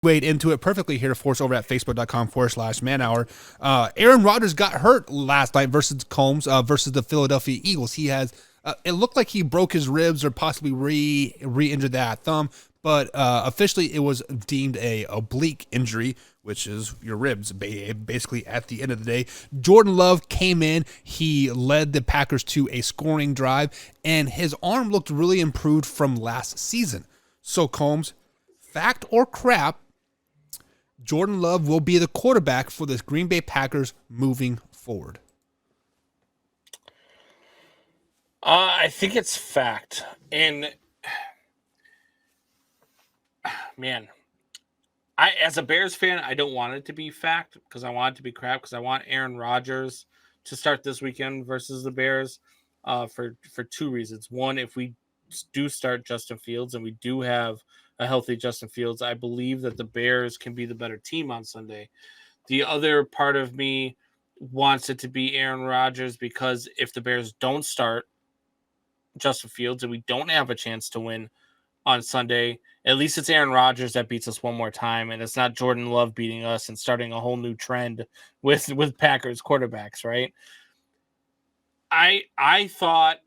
Wade into it perfectly here for us over at facebook.com/manhour. Aaron Rodgers got hurt last night versus Combs versus the Philadelphia Eagles. He has it looked like he broke his ribs or possibly re-injured that thumb, but officially it was deemed a oblique injury, which is your ribs basically at the end of the day. Jordan Love came in. He led the Packers to a scoring drive, and his arm looked really improved from last season. So Combs, fact or crap, Jordan Love will be the quarterback for the Green Bay Packers moving forward. I think it's fact. And, man, as a Bears fan, I don't want it to be fact because I want it to be crap because I want Aaron Rodgers to start this weekend versus the Bears for two reasons. One, if we do start Justin Fields and we do have a healthy Justin Fields, I believe that the Bears can be the better team on Sunday. The other part of me wants it to be Aaron Rodgers because if the Bears don't start Justin Fields and we don't have a chance to win on Sunday, at least it's Aaron Rodgers that beats us one more time, and it's not Jordan Love beating us and starting a whole new trend with Packers quarterbacks, right? I thought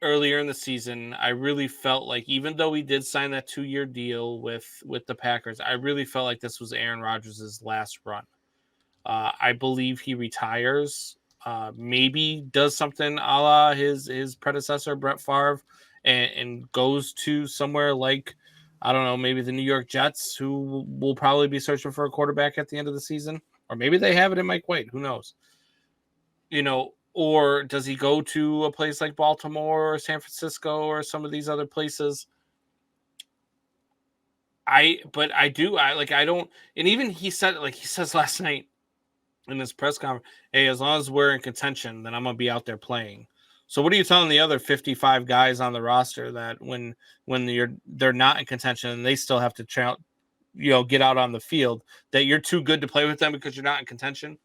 earlier in the season, I really felt like even though we did sign that 2-year deal with the Packers, I really felt like this was Aaron Rodgers' last run. I believe he retires, maybe does something a la his predecessor, Brett Favre, and goes to somewhere like, I don't know, maybe the New York Jets, who will probably be searching for a quarterback at the end of the season. Or maybe they have it in Mike White. Who knows? Or does he go to a place like Baltimore or San Francisco or some of these other places? And even he says last night in this press conference, hey, as long as we're in contention, then I'm going to be out there playing. So what are you telling the other 55 guys on the roster that when they're not in contention and they still have to get out on the field, that you're too good to play with them because you're not in contention?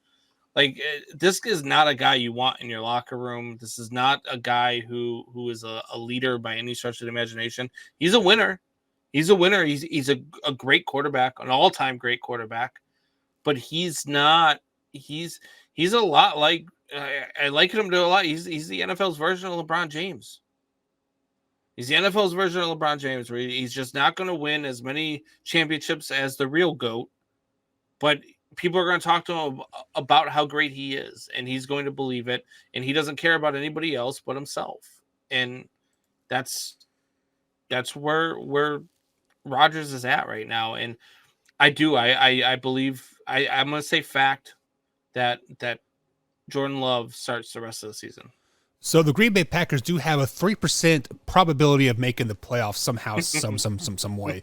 Like, this is not a guy you want in your locker room. This is not a guy who is a leader by any stretch of the imagination. He's a winner. He's a winner. He's a great quarterback, an all-time great quarterback. But he's not. He's a lot like I like him to a lot. He's the NFL's version of LeBron James. He's the NFL's version of LeBron James, where he's just not going to win as many championships as the real GOAT, but people are going to talk to him about how great he is, and he's going to believe it, and he doesn't care about anybody else but himself. And that's where Rodgers is at right now. And I believe I'm going to say fact that Jordan Love starts the rest of the season. So the Green Bay Packers do have a 3% probability of making the playoffs somehow, some way.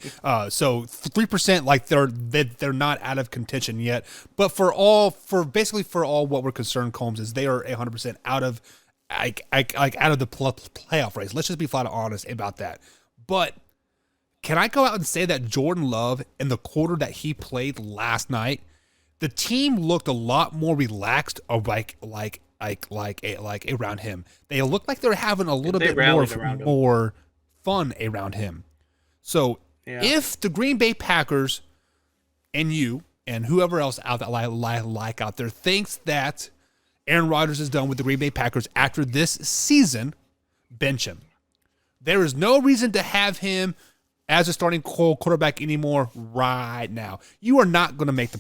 So 3%, like they're not out of contention yet. But for all what we're concerned, Combs, is they are 100% out of out of the playoff race. Let's just be flat out honest about that. But can I go out and say that Jordan Love, in the quarter that he played last night, the team looked a lot more relaxed, like around him. They looked like they're having a little bit more fun around him. So if the Green Bay Packers and you and whoever else out there thinks that Aaron Rodgers is done with the Green Bay Packers after this season, bench him. There is no reason to have him as a starting quarterback anymore right now. You are not going to make the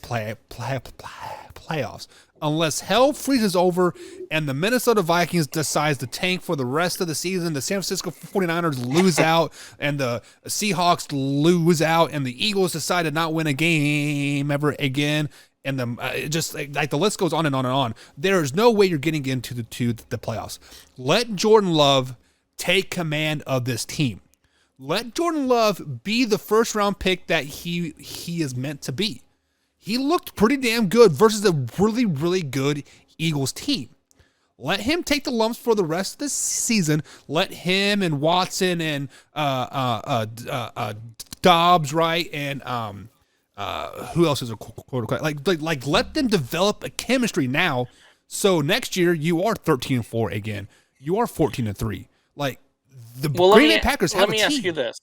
playoffs unless hell freezes over and the Minnesota Vikings decides to tank for the rest of the season, the San Francisco 49ers lose out, and the Seahawks lose out, and the Eagles decide to not win a game ever again, and the list goes on and on and on. There is no way you're getting into the playoffs. Let Jordan Love take command of this team. Let Jordan Love be the first-round pick that he is meant to be. He looked pretty damn good versus a really, really good Eagles team. Let him take the lumps for the rest of the season. Let him and Watson and Dobbs, right, and who else is a quarterback? Like let them develop a chemistry now. So next year you are 13-4 again. You are 14-3. Like the Green Bay Packers have a team. Let me ask you this.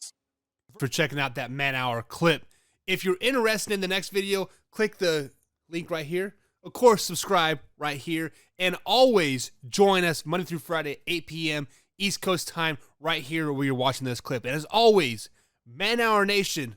For checking out that man-hour clip If you're interested in the next video, click the link right here. Of course, subscribe right here. And always join us Monday through Friday, 8 p.m. East Coast time, right here where you're watching this clip. And as always, Man Our Nation,